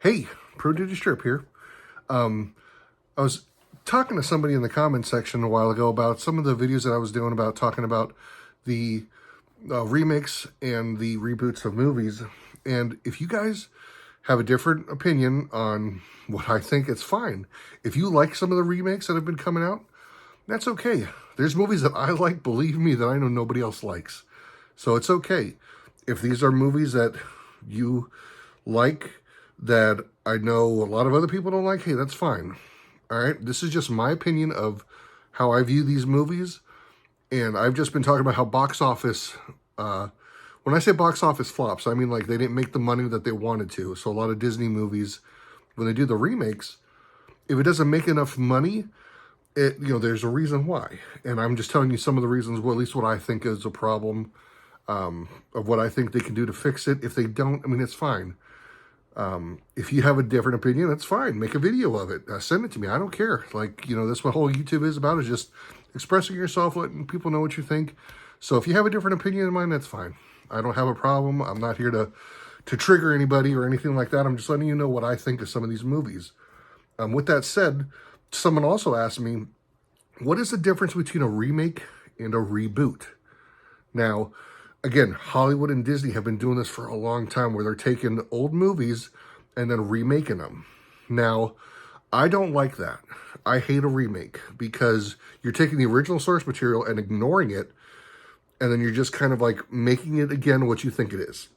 Hey, ProdigiousTrip here. I was talking to somebody in the comment section a while ago about some of the videos that I was doing about talking about the remakes and the reboots of movies. And if you guys have a different opinion on what I think, it's fine. If you like some of the remakes that have been coming out, that's okay. There's movies that I like, believe me, that I know nobody else likes. So it's okay. If these are movies that you like, that I know a lot of other people don't like, hey, that's fine. All right? This is just my opinion of how I view these movies. And I've just been talking about how box office, when I say box office flops, I mean like they didn't make the money that they wanted to. So a lot of Disney movies, when they do the remakes, if it doesn't make enough money, there's a reason why. And I'm just telling you some of the reasons, well, at least what I think is a problem, of what I think they can do to fix it. If they don't, I mean, it's fine. If you have a different opinion, that's fine. Make a video of it. Send it to me. I don't care. That's what whole YouTube is about, is just expressing yourself, letting people know what you think. So if you have a different opinion than mine, that's fine. I don't have a problem. I'm not here to trigger anybody or anything like that. I'm just letting you know what I think of some of these movies. With that said, someone also asked me, what is the difference between a remake and a reboot? Now, again, Hollywood and Disney have been doing this for a long time, where they're taking old movies and then remaking them. Now, I don't like that. I hate a remake, because you're taking the original source material and ignoring it, and then you're just kind of like making it again what you think it is.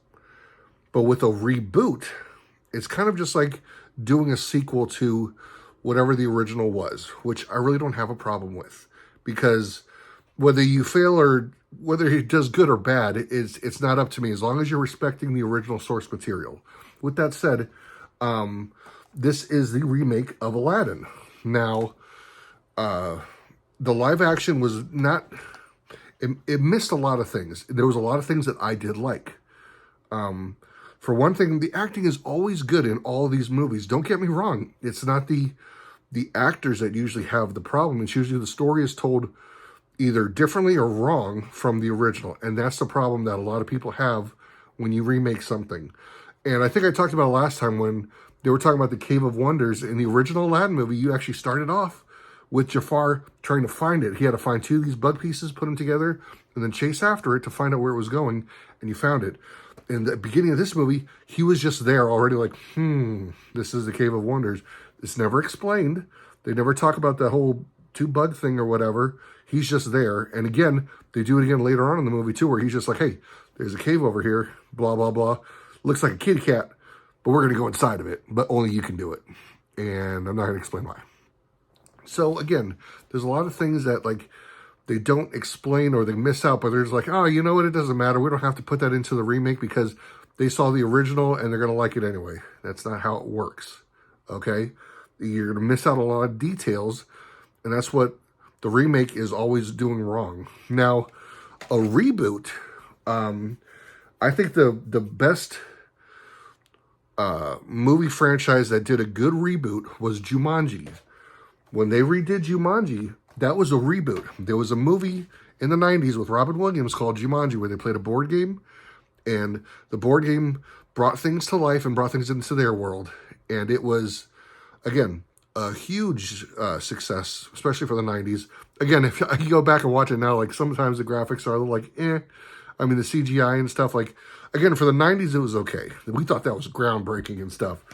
But with a reboot, it's kind of just like doing a sequel to whatever the original was, which I really don't have a problem with, because whether you fail or whether it does good or bad, it's not up to me, as long as you're respecting the original source material. With that said, this is the remake of Aladdin. Now, the live action was not, it missed a lot of things. There was a lot of things that I did like. For one thing, the acting is always good in all of these movies. Don't get me wrong. It's not the actors that usually have the problem. It's usually the story is told either differently or wrong from the original. And that's the problem that a lot of people have when you remake something. And I think I talked about it last time when they were talking about the Cave of Wonders. In the original Aladdin movie, you actually started off with Jafar trying to find it. He had to find two of these bug pieces, put them together, and then chase after it to find out where it was going, and you found it. In the beginning of this movie, he was just there already like, this is the Cave of Wonders. It's never explained. They never talk about the whole two bug thing or whatever. He's just there. And again, they do it again later on in the movie too, where he's just like, hey, there's a cave over here, blah, blah, blah. Looks like a kitty cat, but we're going to go inside of it, but only you can do it. And I'm not going to explain why. So again, there's a lot of things that like they don't explain or they miss out, but they're just like, oh, you know what? It doesn't matter. We don't have to put that into the remake because they saw the original and they're going to like it anyway. That's not how it works. Okay. You're going to miss out a lot of details, and that's what the remake is always doing wrong. Now, a reboot, I think the best movie franchise that did a good reboot was Jumanji. When they redid Jumanji, that was a reboot. There was a movie in the 90s with Robin Williams called Jumanji, where they played a board game, and the board game brought things to life and brought things into their world. And it was, again, a huge success, especially for the 90s. Again, if I can go back and watch it now, like sometimes the graphics are a little like, I mean, the CGI and stuff, like, again, for the 90s, it was okay. We thought that was groundbreaking and stuff.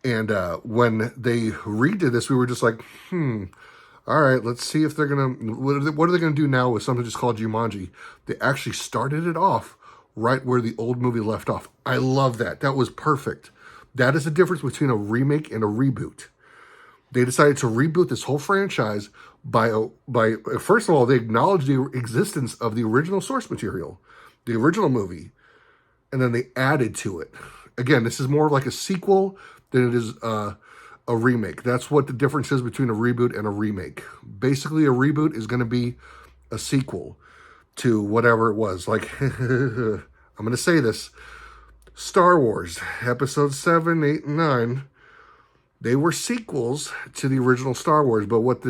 And when they redid this, we were just like, all right, let's see if they're going to, what are they going to do now with something just called Jumanji? They actually started it off right where the old movie left off. I love that. That was perfect. That is the difference between a remake and a reboot. They decided to reboot this whole franchise by first of all, they acknowledged the existence of the original source material, the original movie, and then they added to it. Again, this is more like a sequel than it is a remake. That's what the difference is between a reboot and a remake. Basically, a reboot is going to be a sequel to whatever it was. Like, I'm going to say this, Star Wars, Episode 7, 8, and 9, they were sequels to the original Star Wars, but what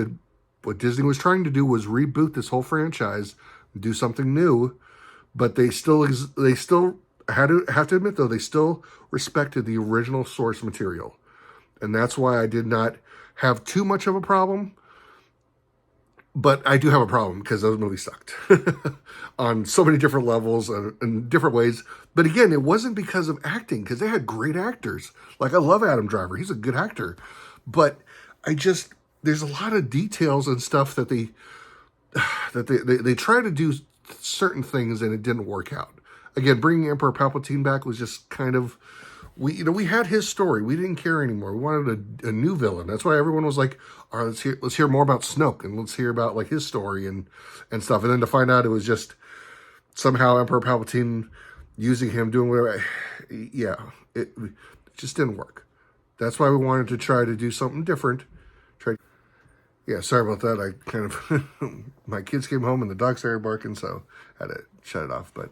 Disney was trying to do was reboot this whole franchise, do something new, but they still have to admit, though, they still respected the original source material. And that's why I did not have too much of a problem. But I do have a problem because those movies sucked on so many different levels and in different ways. But again, it wasn't because of acting, because they had great actors. Like, I love Adam Driver. He's a good actor. But there's a lot of details and stuff that they try to do certain things and it didn't work out. Again, bringing Emperor Palpatine back was just kind of, we had his story. We didn't care anymore. We wanted a new villain. That's why everyone was like, all right, let's hear more about Snoke and let's hear about like his story and stuff. And then to find out it was just somehow Emperor Palpatine using him, doing whatever. Yeah, it just didn't work. That's why we wanted to try to do something different. Yeah, sorry about that. I kind of, my kids came home and the dog started barking, so I had to shut it off. But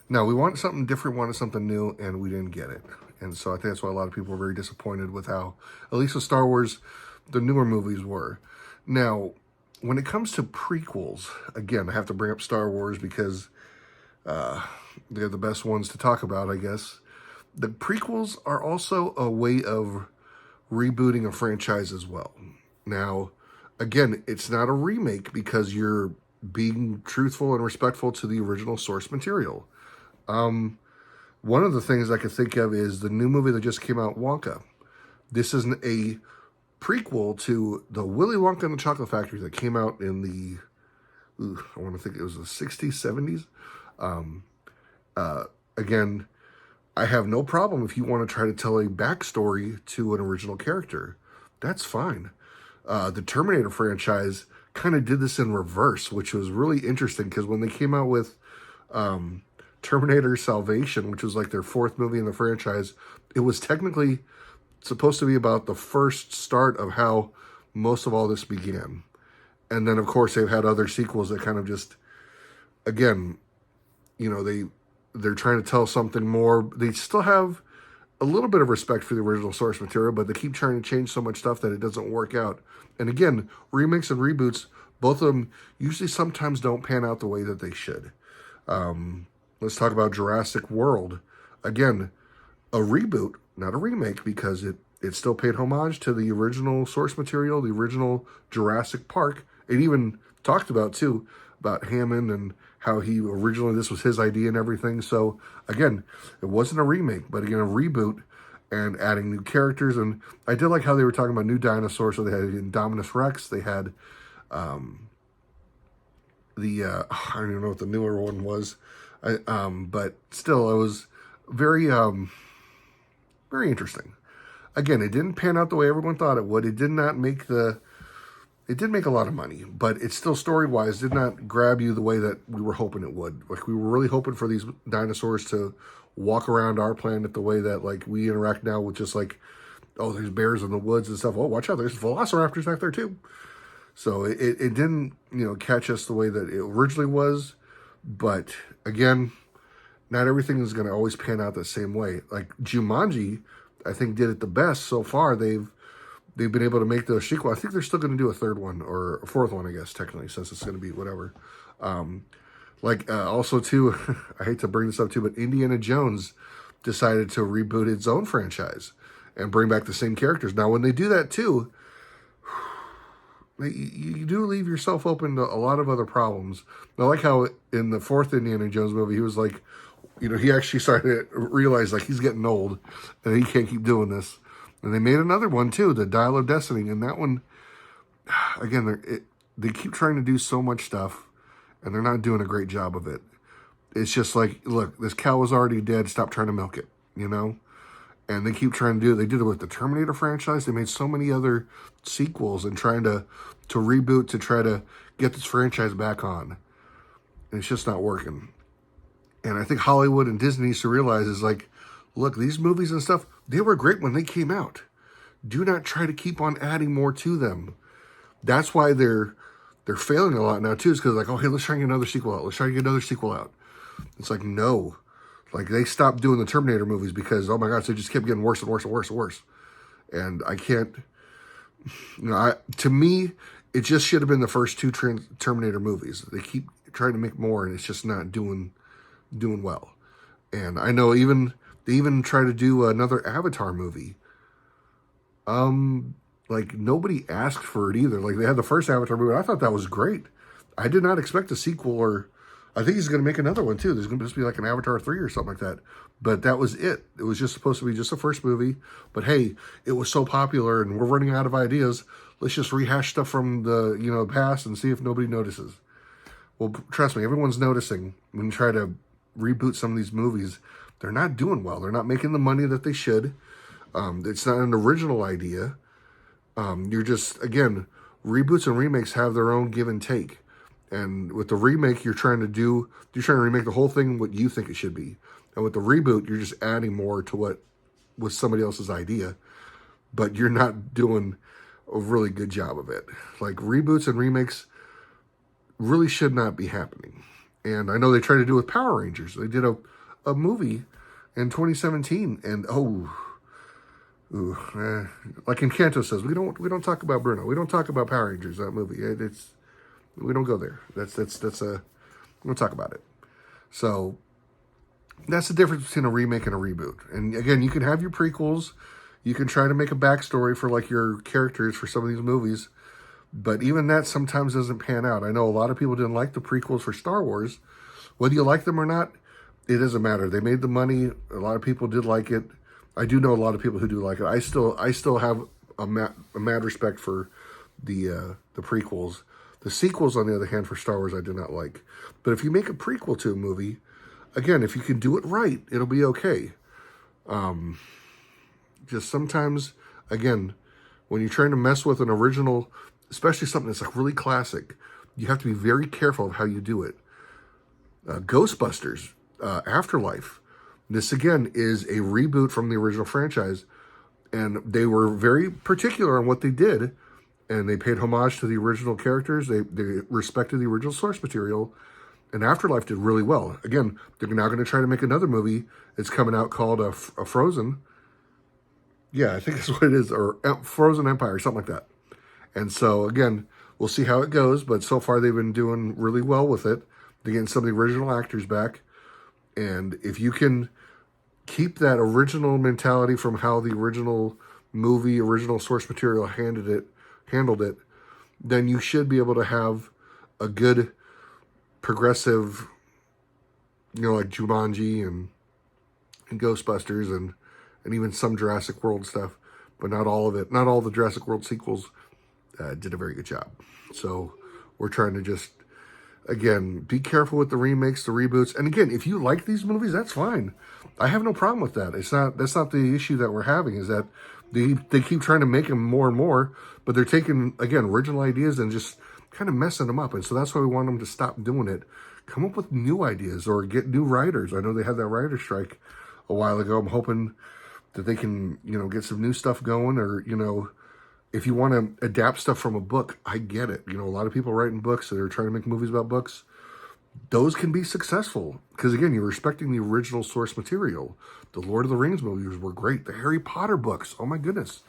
no, we wanted something different, wanted something new, and we didn't get it. And so I think that's why a lot of people were very disappointed with how, at least with Star Wars, the newer movies were. Now, when it comes to prequels, again, I have to bring up Star Wars because they're the best ones to talk about, I guess. The prequels are also a way of rebooting a franchise as well. Now, again, it's not a remake because you're being truthful and respectful to the original source material. One of the things I could think of is the new movie that just came out, Wonka. This is a prequel to the Willy Wonka and the Chocolate Factory that came out in the, I want to think it was the 60s, 70s. Again, I have no problem if you want to try to tell a backstory to an original character. That's fine. The Terminator franchise kind of did this in reverse, which was really interesting because when they came out with Terminator Salvation, which was like their fourth movie in the franchise, it was technically supposed to be about the first start of how most of all this began. And then, of course, they've had other sequels that kind of just, again, they're trying to tell something more. They still have a little bit of respect for the original source material, but they keep trying to change so much stuff that it doesn't work out. And again, remakes and reboots, both of them usually sometimes don't pan out the way that they should. Let's talk about Jurassic World. Again, a reboot, not a remake, because it still paid homage to the original source material, the original Jurassic Park. It even talked about, too, about Hammond and how he originally, this was his idea and everything. So, again, it wasn't a remake, but again, a reboot and adding new characters. And I did like how they were talking about new dinosaurs. So they had Indominus Rex. They had I don't even know what the newer one was. But still, it was very, very interesting. Again, it didn't pan out the way everyone thought it would. It did not make it did make a lot of money, but it still, story-wise, did not grab you the way that we were hoping it would. Like, we were really hoping for these dinosaurs to walk around our planet the way that, like, we interact now with just, like, oh, there's bears in the woods and stuff. Oh, watch out, there's velociraptors back there, too. So it didn't, catch us the way that it originally was. But, again, not everything is going to always pan out the same way. Like, Jumanji, I think, did it the best so far. They've been able to make the sequel. I think they're still going to do a third one, or a fourth one, I guess, technically, since it's going to be whatever. Also, too, I hate to bring this up, too, but Indiana Jones decided to reboot its own franchise and bring back the same characters. Now, when they do that, too, you do leave yourself open to a lot of other problems. I like how in the fourth Indiana Jones movie, he was like, he actually started to realize, like, he's getting old and he can't keep doing this. And they made another one, too, the Dial of Destiny. And that one, again, they keep trying to do so much stuff, and they're not doing a great job of it. It's just like, look, this cow was already dead. Stop trying to milk it, And they keep trying to do it. They did it with the Terminator franchise. They made so many other sequels and trying to reboot to try to get this franchise back on. And it's just not working. And I think Hollywood and Disney needs to realize is like, look, these movies and stuff, they were great when they came out. Do not try to keep on adding more to them. That's why they're failing a lot now, too, is because like, oh, hey, let's try and get another sequel out. Let's try to get another sequel out. It's like, no. Like, they stopped doing the Terminator movies because, oh my gosh, they just kept getting worse and worse and worse and worse. And I can't, to me, it just should have been the first two Terminator movies. They keep trying to make more, and it's just not doing well. And I know they even try to do another Avatar movie. Like nobody asked for it either. Like they had the first Avatar movie. I thought that was great. I did not expect a sequel, or I think he's going to make another one too. There's going to just be like an Avatar 3 or something like that. But that was it. It was just supposed to be just the first movie. But hey, it was so popular and we're running out of ideas. Let's just rehash stuff from the, past and see if nobody notices. Well, trust me, everyone's noticing when you try to reboot some of these movies. They're not doing well. They're not making the money that they should. It's not an original idea. You're just, again, reboots and remakes have their own give and take. And with the remake, you're trying to remake the whole thing what you think it should be. And with the reboot, you're just adding more to what was somebody else's idea. But you're not doing a really good job of it. Like reboots and remakes really should not be happening. And I know they tried to do it with Power Rangers. They did a movie in 2017, and like Encanto says, we don't talk about Bruno. We don't talk about Power Rangers. That movie, we don't go there. We don't talk about it. So that's the difference between a remake and a reboot. And again, you can have your prequels. You can try to make a backstory for like your characters for some of these movies. But even that sometimes doesn't pan out. I know a lot of people didn't like the prequels for Star Wars. Whether you like them or not, it doesn't matter. They made the money. A lot of people did like it. I do know a lot of people who do like it. I still have a mad respect for the prequels. The sequels, on the other hand, for Star Wars, I do not like. But if you make a prequel to a movie, again, if you can do it right, it'll be okay. Just sometimes, again, when you're trying to mess with an original, especially something that's like really classic, you have to be very careful of how you do it. Ghostbusters, Afterlife. This, again, is a reboot from the original franchise. And they were very particular on what they did. And they paid homage to the original characters. They respected the original source material. And Afterlife did really well. Again, they're now going to try to make another movie. It's coming out called a Frozen. Yeah, I think that's what it is. Or Frozen Empire, something like that. And so, again, we'll see how it goes. But so far, they've been doing really well with it. They're getting some of the original actors back. And if you can keep that original mentality from how the original movie, original source material handled it, then you should be able to have a good progressive, like Jumanji and Ghostbusters and even some Jurassic World stuff, but not all of it. Not all the Jurassic World sequels did a very good job. So we're trying to just, again, be careful with the remakes, the reboots. And again, if you like these movies, that's fine. I have no problem with that. That's not the issue that we're having, is that they keep trying to make them more and more, but they're taking, again, original ideas and just kind of messing them up. And so that's why we want them to stop doing it. Come up with new ideas or get new writers. I know they had that writer strike a while ago. I'm hoping that they can, get some new stuff going, or, if you want to adapt stuff from a book, I get it. A lot of people writing books that are trying to make movies about books. Those can be successful because, again, you're respecting the original source material. The Lord of the Rings movies were great. The Harry Potter books, oh my goodness,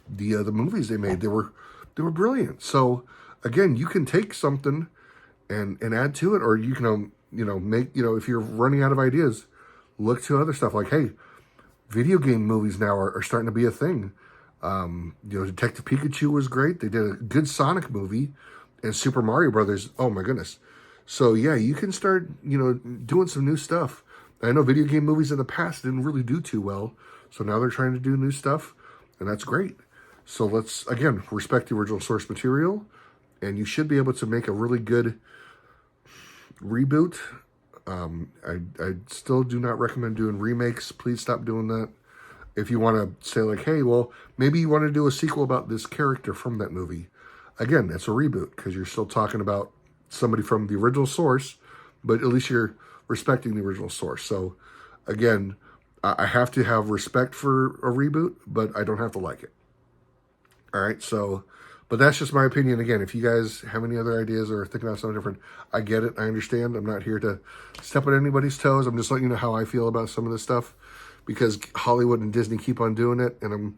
the movies they made, they were brilliant. So again, you can take something and add to it, or you can make, if you're running out of ideas, look to other stuff. Like, hey, video game movies now are starting to be a thing. Detective Pikachu was great. They did a good Sonic movie, and Super Mario Brothers. Oh my goodness. So yeah, you can start, doing some new stuff. I know video game movies in the past didn't really do too well. So now they're trying to do new stuff, and that's great. So let's, again, respect the original source material, and you should be able to make a really good reboot. I still do not recommend doing remakes. Please stop doing that. If you want to say like, hey, well, maybe you want to do a sequel about this character from that movie. Again, it's a reboot because you're still talking about somebody from the original source, but at least you're respecting the original source. So again, I have to have respect for a reboot, but I don't have to like it. All right. So, but that's just my opinion. Again, if you guys have any other ideas or thinking about something different, I get it. I understand. I'm not here to step on anybody's toes. I'm just letting you know how I feel about some of this stuff, because Hollywood and Disney keep on doing it. And I'm,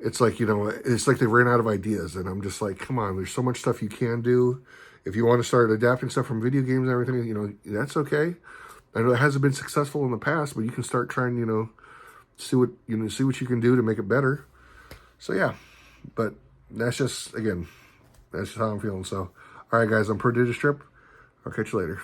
it's like, it's like they ran out of ideas. And I'm just like, come on, there's so much stuff you can do. If you want to start adapting stuff from video games and everything, that's okay. I know it hasn't been successful in the past, but you can start trying, see what you can do to make it better. So yeah, but that's just how I'm feeling. So, all right, guys, I'm ProdigiousTrip. I'll catch you later.